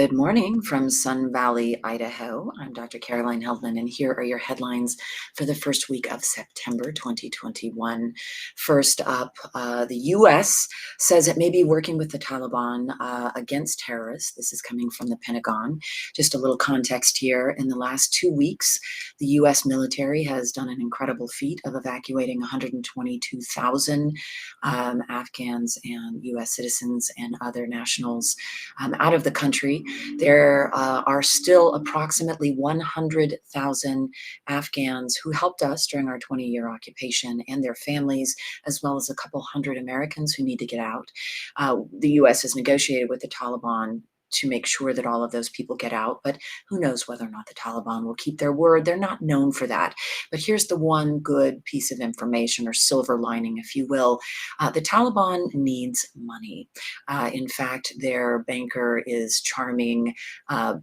Good morning from Sun Valley, Idaho. I'm Dr. Caroline Heldman, and here are your headlines for the first week of September 2021. First up, the U.S. says it may be working with the Taliban against terrorists. This is coming from the Pentagon. Just a little context here. In the last 2 weeks, the U.S. military has done an incredible feat of evacuating 122,000 Afghans and U.S. citizens and other nationals out of the country. There are still approximately 100,000 Afghans who helped us during our 20-year occupation and their families, as well as a couple hundred Americans who need to get out. The U.S. has negotiated with the Taliban to make sure that all of those people get out, but who knows whether or not the Taliban will keep their word. They're not known for that. But here's the one good piece of information, or silver lining, if you will. The Taliban needs money. In fact, their banker is charming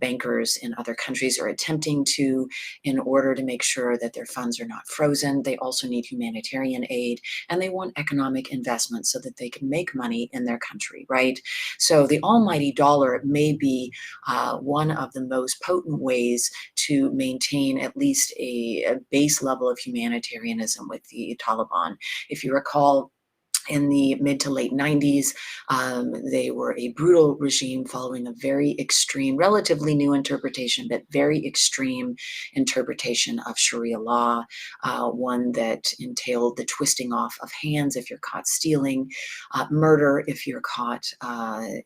bankers in other countries are attempting to, in order to make sure that their funds are not frozen. They also need humanitarian aid, and they want economic investment so that they can make money in their country, right? So the almighty dollar may be one of the most potent ways to maintain at least a base level of humanitarianism with the Taliban. If you recall, in the mid to late 90s, they were a brutal regime following a very extreme, relatively new interpretation, but very extreme interpretation of Sharia law, one that entailed the twisting off of hands if you're caught stealing, murder if you're caught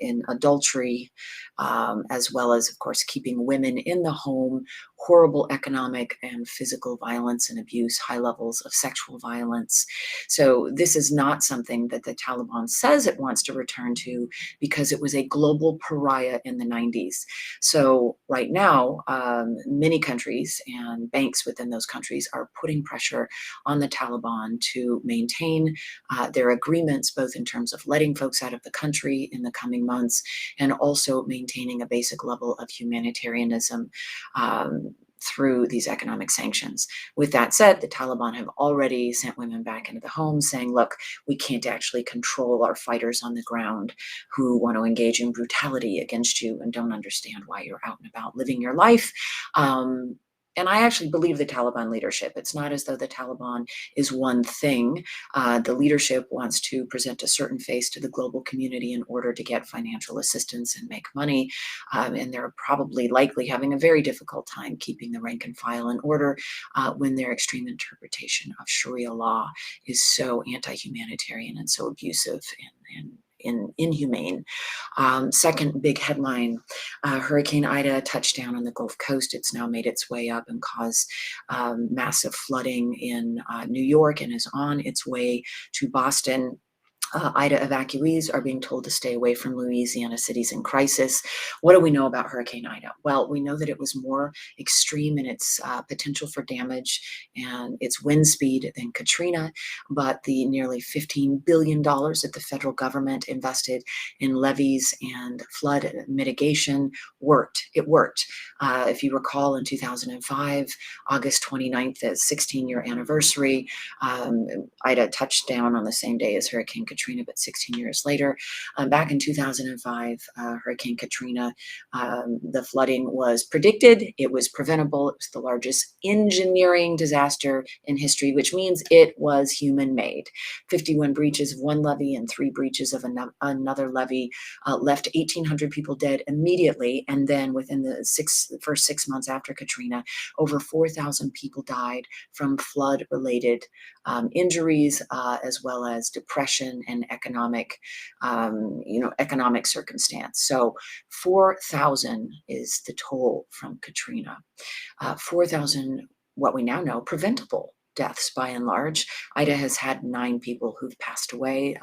in adultery, as well as, of course, keeping women in the home, horrible economic and physical violence and abuse, high levels of sexual violence. So this is not something that the Taliban says it wants to return to, because it was a global pariah in the 90s. So right now, many countries and banks within those countries are putting pressure on the Taliban to maintain their agreements, both in terms of letting folks out of the country in the coming months and also maintaining a basic level of humanitarianism through these economic sanctions. With that said, the Taliban have already sent women back into the home saying, look, we can't actually control our fighters on the ground who want to engage in brutality against you and don't understand why you're out and about living your life. And I actually believe the Taliban leadership. It's not as though the Taliban is one thing. The leadership wants to present a certain face to the global community in order to get financial assistance and make money. And they're probably likely having a very difficult time keeping the rank and file in order when their extreme interpretation of Sharia law is so anti-humanitarian and so abusive and inhumane. Second big headline, Hurricane Ida touched down on the Gulf Coast. It's now made its way up and caused massive flooding in New York and is on its way to Boston. Ida evacuees are being told to stay away from Louisiana cities in crisis. What do we know about Hurricane Ida? Well, we know that it was more extreme in its potential for damage and its wind speed than Katrina, but the nearly $15 billion that the federal government invested in levees and flood mitigation worked. It worked. If you recall, in 2005, August 29th, the 16-year anniversary, Ida touched down on the same day as Hurricane Katrina, but 16 years later. Back in 2005, Hurricane Katrina, the flooding was predicted. It was preventable. It was the largest engineering disaster in history, which means it was human-made. 51 breaches of one levee and 3 breaches of another levee left 1,800 people dead immediately. And then within the first 6 months after Katrina, over 4,000 people died from flood-related injuries, as well as depression and economic circumstance. So 4,000 is the toll from Katrina. 4,000, what we now know, preventable deaths by and large. Ida has had 9 people who've passed away.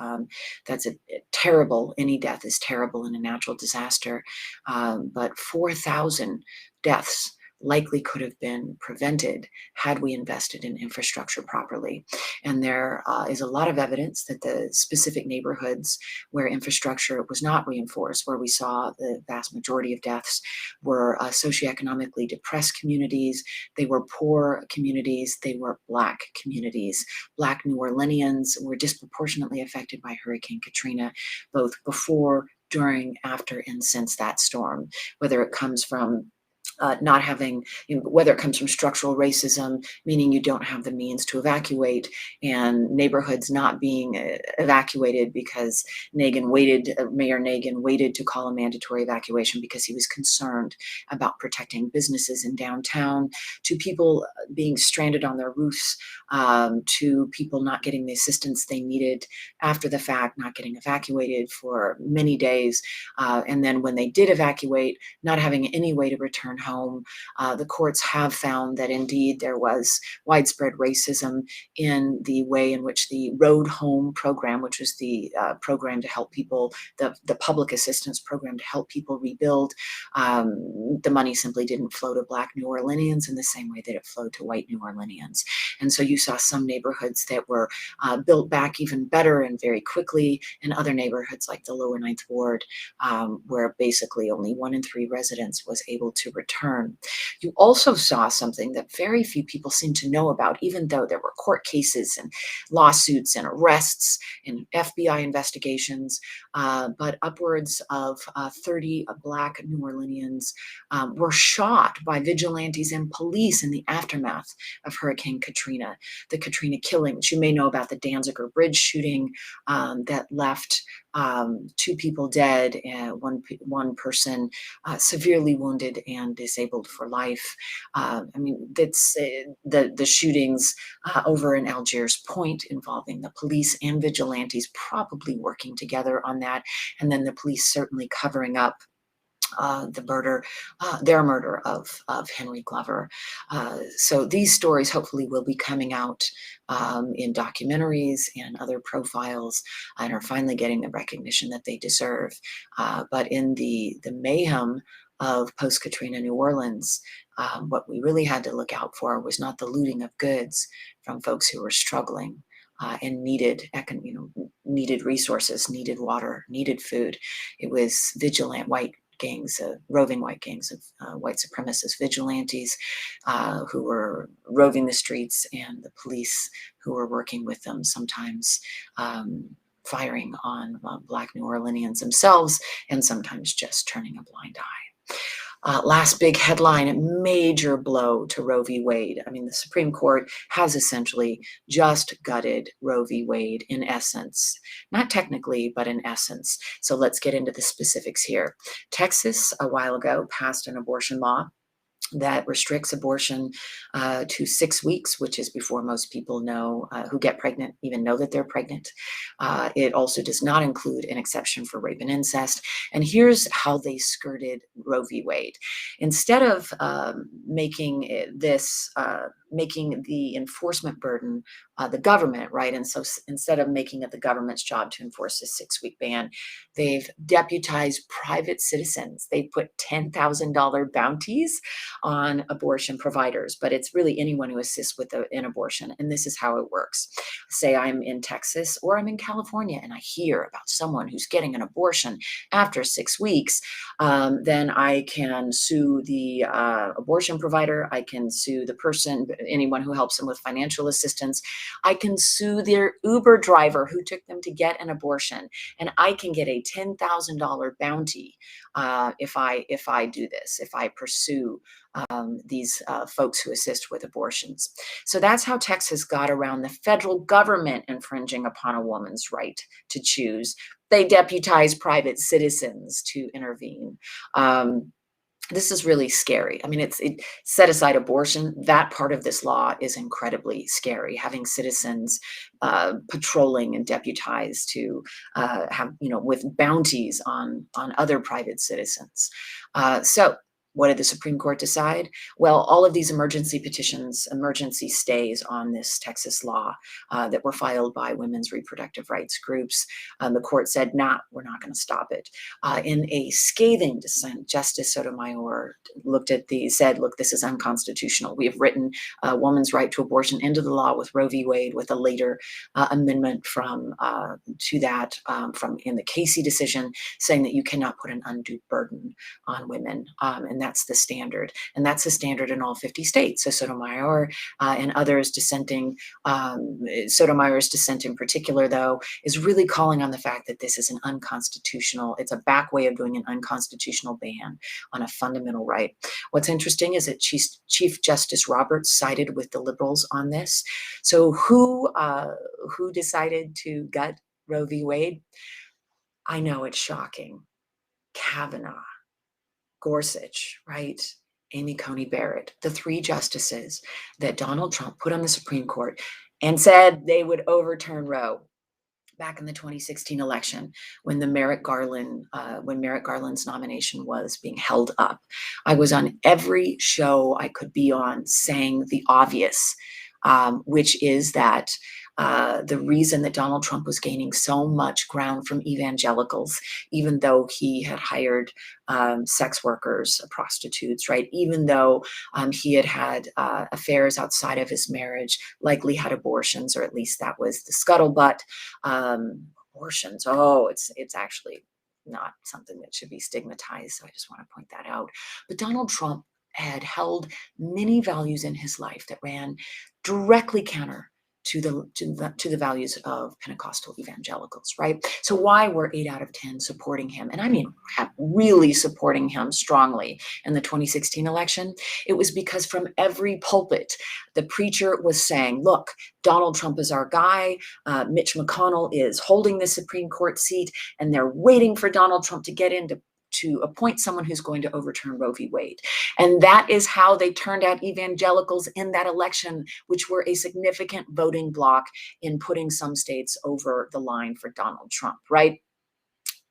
That's terrible. Any death is terrible in a natural disaster. But 4,000 deaths likely could have been prevented had we invested in infrastructure properly. And there is a lot of evidence that the specific neighborhoods where infrastructure was not reinforced, where we saw the vast majority of deaths, were socioeconomically depressed communities. They were poor communities. They were Black communities. Black New Orleanians were disproportionately affected by Hurricane Katrina, both before, during, after, and since that storm, whether it comes from not having, whether it comes from structural racism, meaning you don't have the means to evacuate, and neighborhoods not being evacuated because Mayor Nagin waited to call a mandatory evacuation because he was concerned about protecting businesses in downtown, to people being stranded on their roofs, to people not getting the assistance they needed after the fact, not getting evacuated for many days. And then when they did evacuate, not having any way to return home. The courts have found that indeed there was widespread racism in the way in which the Road Home program, which was the program to help people, the public assistance program to help people rebuild, the money simply didn't flow to Black New Orleanians in the same way that it flowed to white New Orleanians. And so you saw some neighborhoods that were built back even better and very quickly, and other neighborhoods like the Lower Ninth Ward, where basically only 1 in 3 residents was able to return. You also saw something that very few people seem to know about, even though there were court cases and lawsuits and arrests and FBI investigations, but upwards of 30 Black New Orleanians were shot by vigilantes and police in the aftermath of Hurricane Katrina, the Katrina killings. You may know about the Danziger Bridge shooting that left 2 people dead and one person severely wounded and disabled for life. I mean, that's the shootings over in Algiers Point involving the police and vigilantes probably working together on that, and then the police certainly covering up their murder of Henry Glover. So these stories hopefully will be coming out in documentaries and other profiles, and are finally getting the recognition that they deserve. But in the mayhem of post-Katrina New Orleans, what we really had to look out for was not the looting of goods from folks who were struggling and needed resources, needed water, needed food. It was vigilant roving white gangs of white supremacist vigilantes who were roving the streets, and the police who were working with them, sometimes firing on Black New Orleanians themselves, and sometimes just turning a blind eye. Last big headline, major blow to Roe v. Wade. I mean, the Supreme Court has essentially just gutted Roe v. Wade in essence. Not technically, but in essence. So let's get into the specifics here. Texas, a while ago, passed an abortion law that restricts abortion to 6 weeks, which is before most people know who get pregnant even know that they're pregnant. It also does not include an exception for rape and incest. And here's how they skirted Roe v. Wade. Instead of making the enforcement burden the government, right? And so instead of making it the government's job to enforce a 6-week ban, they've deputized private citizens. They put $10,000 bounties on abortion providers, but it's really anyone who assists with an abortion. And this is how it works. Say I'm in Texas or I'm in California and I hear about someone who's getting an abortion after 6 weeks, then I can sue the abortion provider. I can sue the person, anyone who helps them with financial assistance. I can sue their Uber driver who took them to get an abortion, and I can get a $10,000 bounty if I do this, if I pursue these folks who assist with abortions. So that's how Texas got around the federal government infringing upon a woman's right to choose. They deputized private citizens to intervene. This is really scary. I mean, it set aside abortion. That part of this law is incredibly scary. Having citizens patrolling and deputized to have, with bounties on other private citizens. So what did the Supreme Court decide? Well, all of these emergency petitions, emergency stays on this Texas law that were filed by women's reproductive rights groups, the court said, nah, we're not going to stop it. In a scathing dissent, Justice Sotomayor said, look, this is unconstitutional. We have written a woman's right to abortion into the law with Roe v. Wade, with a later amendment to that in the Casey decision, saying that you cannot put an undue burden on women. And that's the standard. And that's the standard in all 50 states. So Sotomayor and others dissenting, Sotomayor's dissent in particular, though, is really calling on the fact that this is an unconstitutional, it's a back way of doing an unconstitutional ban on a fundamental right. What's interesting is that Chief Justice Roberts sided with the liberals on this. So who decided to gut Roe v. Wade? I know it's shocking. Kavanaugh, Gorsuch, right? Amy Coney Barrett, the three justices that Donald Trump put on the Supreme Court and said they would overturn Roe back in the 2016 election when Merrick Garland's nomination was being held up. I was on every show I could be on saying the obvious, which is that the reason that Donald Trump was gaining so much ground from evangelicals, even though he had hired sex workers, prostitutes, right? Even though he had had affairs outside of his marriage, likely had abortions, or at least that was the scuttlebutt. Abortions, it's actually not something that should be stigmatized. So I just want to point that out. But Donald Trump had held many values in his life that ran directly counter to the values of Pentecostal evangelicals, right? So why were 8 out of 10 supporting him? And I mean, really supporting him strongly in the 2016 election? It was because from every pulpit, the preacher was saying, look, Donald Trump is our guy. Mitch McConnell is holding the Supreme Court seat, and they're waiting for Donald Trump to get in to appoint someone who's going to overturn Roe v. Wade. And that is how they turned out evangelicals in that election, which were a significant voting bloc in putting some states over the line for Donald Trump, right?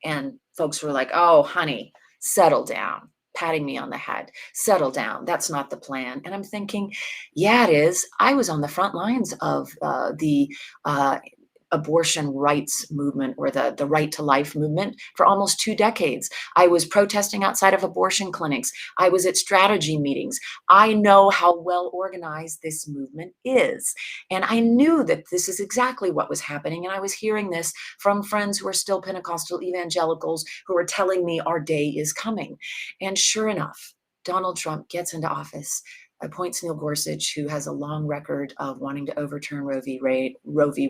And folks were like, oh, honey, settle down, patting me on the head, settle down. That's not the plan. And I'm thinking, yeah, it is. I was on the front lines of the abortion rights movement, or the right to life movement, for almost 2 decades. I was protesting outside of abortion clinics. I was at strategy meetings. I know how well organized this movement is. And I knew that this is exactly what was happening. And I was hearing this from friends who are still Pentecostal evangelicals who are telling me our day is coming. And sure enough, Donald Trump gets into office, appoints Neil Gorsuch, who has a long record of wanting to overturn Roe v.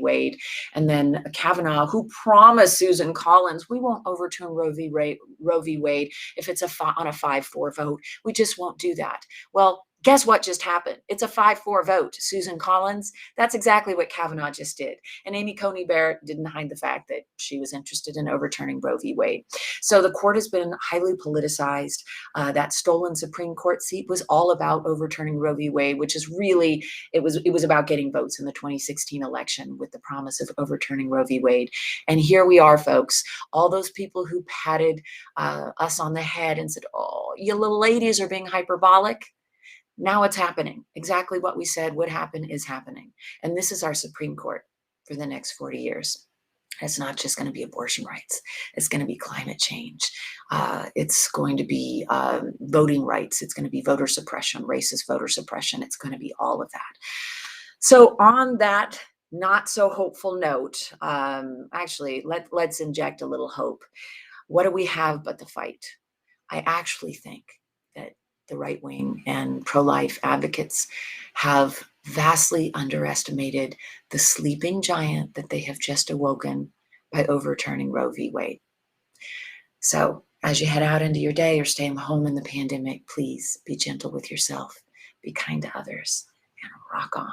Wade, and then Kavanaugh, who promised Susan Collins, we won't overturn Roe v. Wade if it's on a 5-4 vote. We just won't do that. Well, guess what just happened? It's a 5-4 vote. Susan Collins, that's exactly what Kavanaugh just did. And Amy Coney Barrett didn't hide the fact that she was interested in overturning Roe v. Wade. So the court has been highly politicized. That stolen Supreme Court seat was all about overturning Roe v. Wade, which is really, it was about getting votes in the 2016 election with the promise of overturning Roe v. Wade. And here we are, folks. All those people who patted us on the head and said, oh, you little ladies are being hyperbolic. Now it's happening. Exactly what we said would happen is happening. And this is our Supreme Court for the next 40 years. It's not just going to be abortion rights. It's going to be climate change. It's going to be voting rights. It's going to be voter suppression, racist voter suppression. It's going to be all of that. So on that not so hopeful note, actually, let's inject a little hope. What do we have but the fight? I actually think that the right wing and pro-life advocates have vastly underestimated the sleeping giant that they have just awoken by overturning Roe v. Wade. So as you head out into your day or stay home in the pandemic, please be gentle with yourself, be kind to others, and rock on.